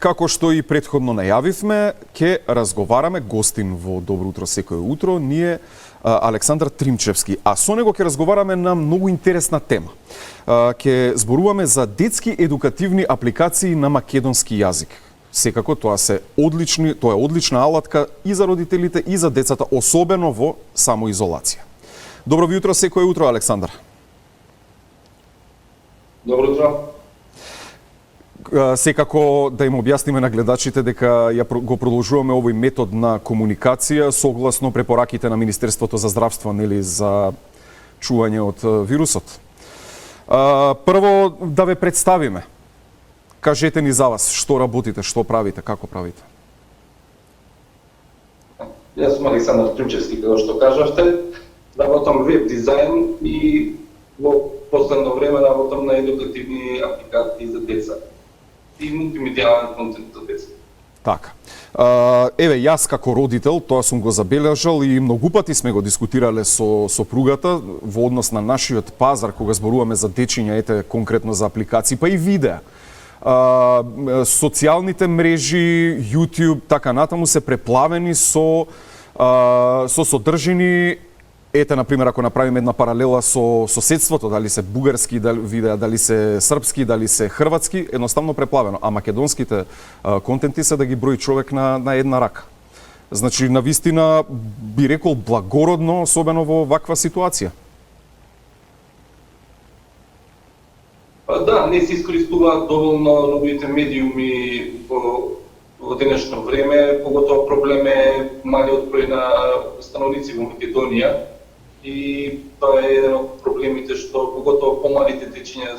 како што и претходно најавивме, ќе разговараме, гостин во Добро утро секој утро, ние Александар Тримчевски, а со него ќе разговараме на многу интересна тема. Ќе зборуваме за детски едукативни апликации на македонски јазик. Секако тоа е одлична алатка и за родителите и за децата, особено во самоизолација. Добро ви утро секој утро, Александар. Добро утро. Секако да им објасниме на гледачите дека го продолжуваме овој метод на комуникација согласно препораките на Министерството за здравство, нели, за чување од вирусот. Прво да ве представиме. Кажете ни за вас, што работите, што правите, како правите? Јас сум Александар Тримчевски, како што кажавте. Работам веб дизајн и во последно време работам на едукативни апликации за деца и мултимедијален контент за деца. Така. Еве, јас како родител, тоа сум го забележал и многу пати сме го дискутирале со сопругата во однос на нашиот пазар, кога зборуваме за дечиња, ете конкретно за апликации, па и видеа. Социјалните мрежи, YouTube, така натаму се преплавени со содржини. Ете, например, ако направиме една паралела со соседството, дали се бугарски видеа, дали се српски, дали се хрватски, едноставно преплавено. А македонските контенти се да ги брои човек на една рака. Значи, навистина, би рекол, благородно, особено во ваква ситуација. Да, не се искористуваат доволно новите медиуми во денешно време, поготово проблем е малиот број на становници во Македонија. И тоа е еден од проблемите што поготово помалите дечиња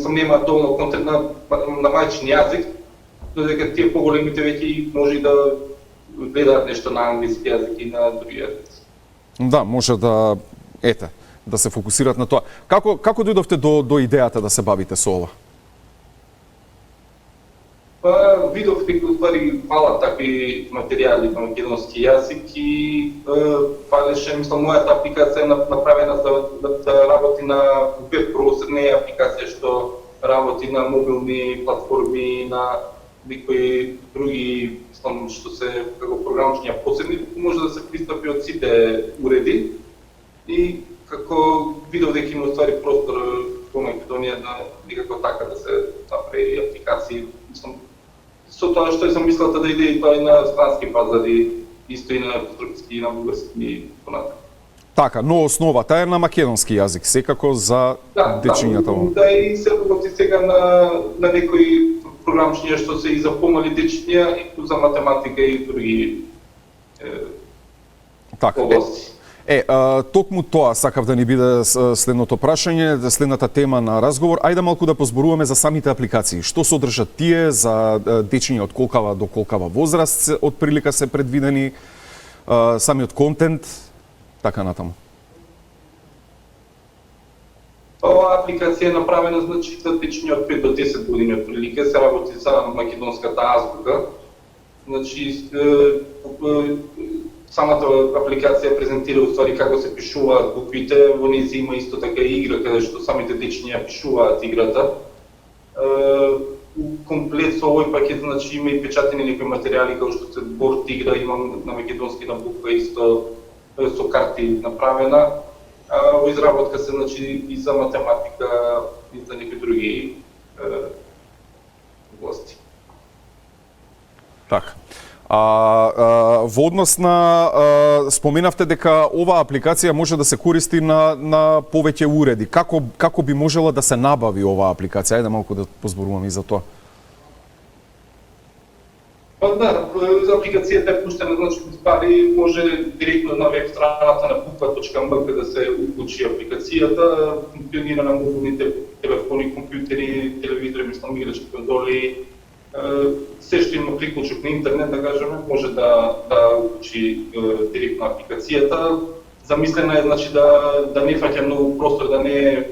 немаат доволно контент на мајчин јазик, додека тие поголемите веќе може да гледаат нешто на англиски јазик и на други јазици. Да, може да да се фокусираат на тоа. Како дојдовте до идејата да се бавите со ова? Видов дека уствари фалат такви материјали на македонски јазик и фалеше, мислам, мојата апликација е направена да работи на веб браузер, не е апликација што работи на мобилни платформи, на некои други, мислам, што се како програмчиња посебни, може да се пристапи од сите уреди. И како видов дека има уствари простор во Македонија да некако така да се направи апликации, мислам, со тоа што сам мислата да иде и тоа и на странски пазари, исто и на српски и на бугарски и понатаму. Така, но основата е на македонски јазик, секако за дечињата. Да, и се работи сега на некои програмчиња што се и за помали дечиња, и за математика и други области. Токму тоа сакав да ни биде следното прашање, следната тема на разговор. Ајде малку да позборуваме за самите апликации. Што содржат тие, за дечиња од колкава до колкава возраст од прилика се предвидени, самиот контент, така натаму. Оваа апликација е направена значи за дечиња од 5 до 10 години од прилика, се работи за македонската азбука. Значи самата апликација презентира уствари како се пишуваат буквите, во нејзе има исто така и игра каде што самите дечиња пишуваат играта. Комплет со овој пакет значи има и печатени некои материјали како што се борд игра, имам на македонски на буква исто со карти направена. Во изработка се значи и за математика и за некои други области. Така. Во однос на споменавте дека оваа апликација може да се користи на повеќе уреди. Како би можела да се набави оваа апликација? Ајде малку да позборуваме и за тоа. Да, апликацијата е пуштена, значи пари може директно на веб страната на bukva.mk да се уклучи апликацијата, функционира на мобилните телефони, компјутери, телевизори, мислам, играчки конзоли. Се што има приклучок на интернет, да кажеме, може да учи директно апликацијата. Замислена е значи да не фаќа многу простор, да не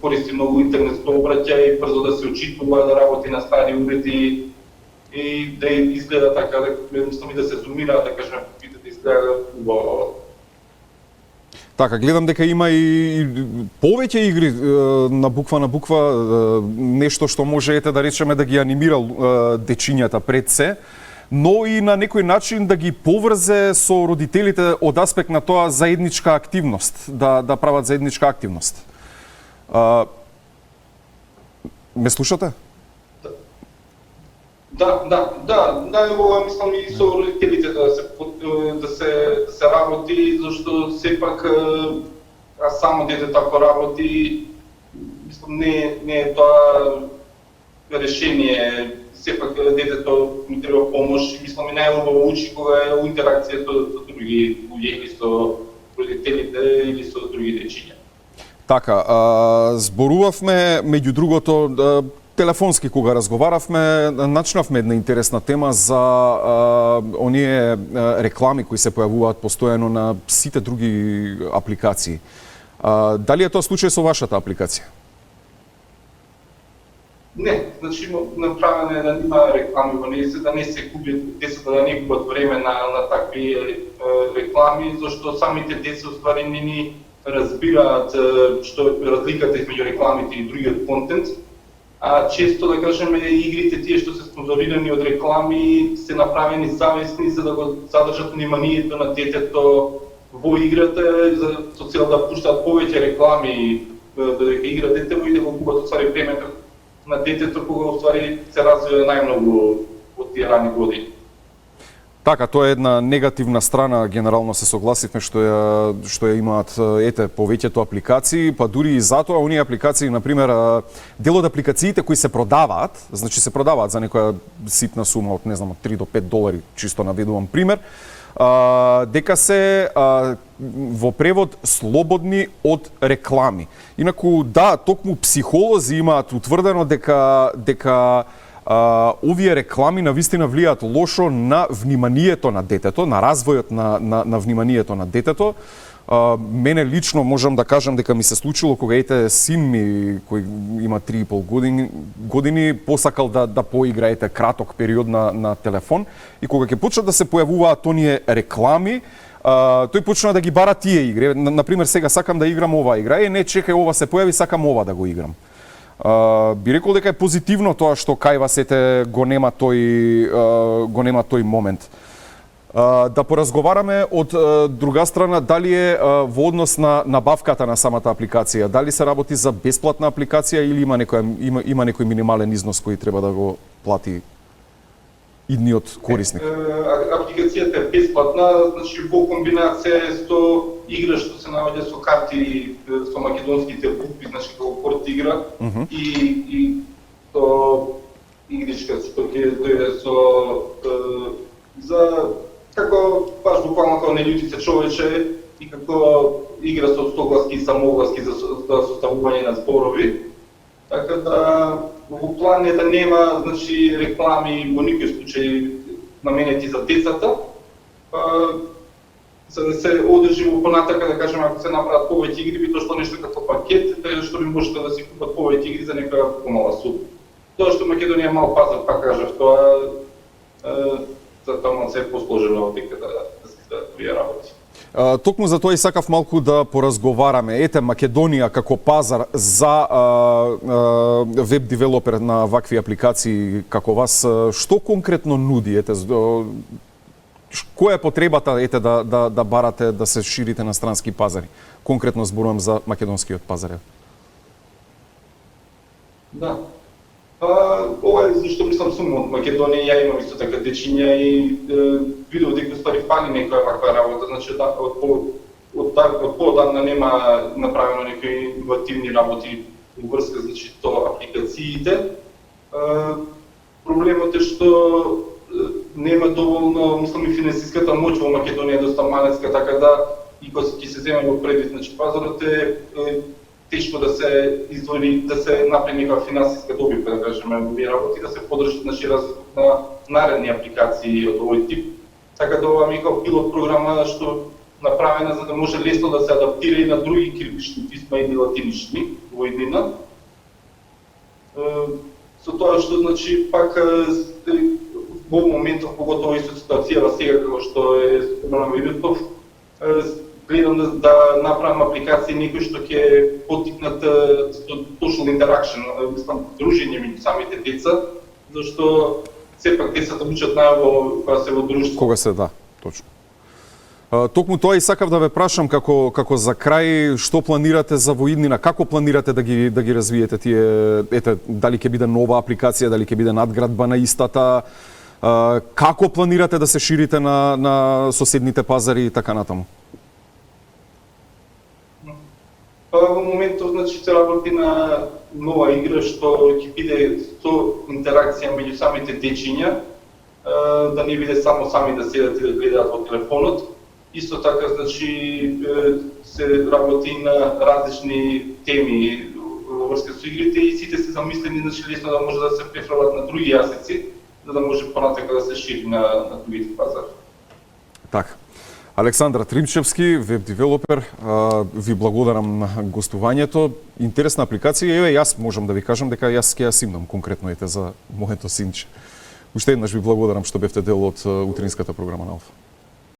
користи многу интернет сообраќај и брзо да се учитува, да работи на стари уреди и да изгледа така, едноставно да се зумира, да кажеме, да изгледа убаво. Така, гледам дека има и повеќе игри на буква, нешто што може да речеме да ги анимира дечињата пред се, но и на некој начин да ги поврзе со родителите од аспект на тоа заедничка активност, да прават заедничка активност. Ме слушате? Да, ова мислам и со родителите да се работи, зашто сепак само детето ако работи, мислам не е тоа решение. Сепак детето ми треба помош и мислам и најубаво учи кога е у интеракција со други луѓе или со родителите или со други дечиња. Така, зборувавме меѓу другото телефонски кога разговаравме, начнавме една интересна тема за оние реклами кои се појавуваат постојано на сите други апликации. Дали е тоа случај со вашата апликација? Не, значи направено е да нема реклами во неја, да не се губи децата, да не губат време на такви реклами, зашто самите деца уствари не ни разбираат што разликата измеѓу рекламите и другиот контент. А често, да кажеме, игрите тие што се спонзорирани од реклами се направени зависни за да го задржат вниманието на детето во играта, со цел да пуштаат повеќе реклами додека игра детето и да го губат уствари времето на детето кога уствари се развива најмногу од тие рани години. Така, тоа е една негативна страна, генерално се согласивме што ја имаат повеќето апликации, па дури и затоа оние апликации, например, дел од апликациите кои се продаваат, значи се продаваат за некоја ситна сума од, не знам, од $3 до $5, чисто наведувам пример, дека се во превод слободни од реклами. Инаку, да, токму психолози имаат утврдено дека овие реклами навистина влијаат лошо на вниманието на детето, на развојот на вниманието на детето. Мене лично можам да кажам дека ми се случило кога син ми кој има 3,5 години посакал да поигра краток период на телефон и кога ќе почнат да се појавуваат оние реклами, тој почна да ги бара тие игри. Например, сега сакам да играм оваа игра, не чекај ова се појави, сакам ова да го играм. Би рекол дека е позитивно тоа што кај вас го нема тој момент. Да поразговараме од друга страна дали е во однос на набавката на самата апликација, дали се работи за бесплатна апликација или има некој минимален износ кој треба да го плати идниот корисник? Апликацијата е бесплатна, значи во комбинација со игра што се наоѓа со карти со македонските букви, значи како порт игра и со игричка што ќе дојде за како баш буквално како нелюдице човече и како игра со стогласки и самогласки за составување на зборови. Така да во план е да нема, значи, реклами во никој случај наменети за децата. За да се одржи во понатака, да кажем, ако се направат повеќе игри, би тоа нешто како пакет, така што ви можете да си купат повеќе игри за некоја помала сума. Тоа што Македонија е мал пазар, пак кажав, тоа за тоа се е посложено дека да се работи. Токму за тоа и сакав малку да поразговараме. Македонија како пазар за веб девелопер на вакви апликации како вас, што конкретно нуди? Која е потребата да барате да се ширите на странски пазари? Конкретно зборувам за македонскиот пазар. Да. Ова е зашто мислам сум од Македонија, ја имам исто така дечиња и видов дека ствари фали некоја ваква работа, значи од поодамна нема направено некои инновативни работи во врска значи тоа апликациите. Проблемот е што нема доволно, мислам и финансиската моќ во Македонија доста малецка, така да и кога ќе се земе во предвид, значи пазарот е тешко да се издвои, да се направи некоја финансиска добивка, да кажеме, во овие работи, да се подржат значи развојот на наредни апликации од овој тип. Така да ова ми како пилот програма што направена за да може лесно да се адаптира и на други кирилични писма или латинични во иднина. Со тоа што значи пак во моментот, поготово и со ситуацијава сега како што е споменал Видотов, гледам да направам апликации некои што ќе поттикнат social interaction, мислам дружење меѓу самите деца, зашто сепак децата учат најаво кога се во друштво. Кога се, да, точно. Токму тоа и сакав да ве прашам како за крај, што планирате за воиднина, како планирате да ги развиете тие, дали ќе биде нова апликација, дали ќе биде надградба на истата, како планирате да се ширите на соседните пазари и така натаму? Во моментов значи се работи на нова игра што ќе биде со интеракција меѓу самите дечиња, да не биде само сами да седат и да гледаат во телефонот. Исто така, значи, се работи на различни теми во врска со игрите и сите се замислени, значи, лесно да може да се префрлат на други јазици, за да може понатака да се шири на другите пазари. Така. Александар Тримчевски, веб-девелопер, ви благодарам на гостувањето. Интересна апликација, еве јас можам да ви кажам дека јас ќе ја симнам конкретно за моето синче. Уште еднаш ви благодарам што бевте дел од утринската програма на Алфа.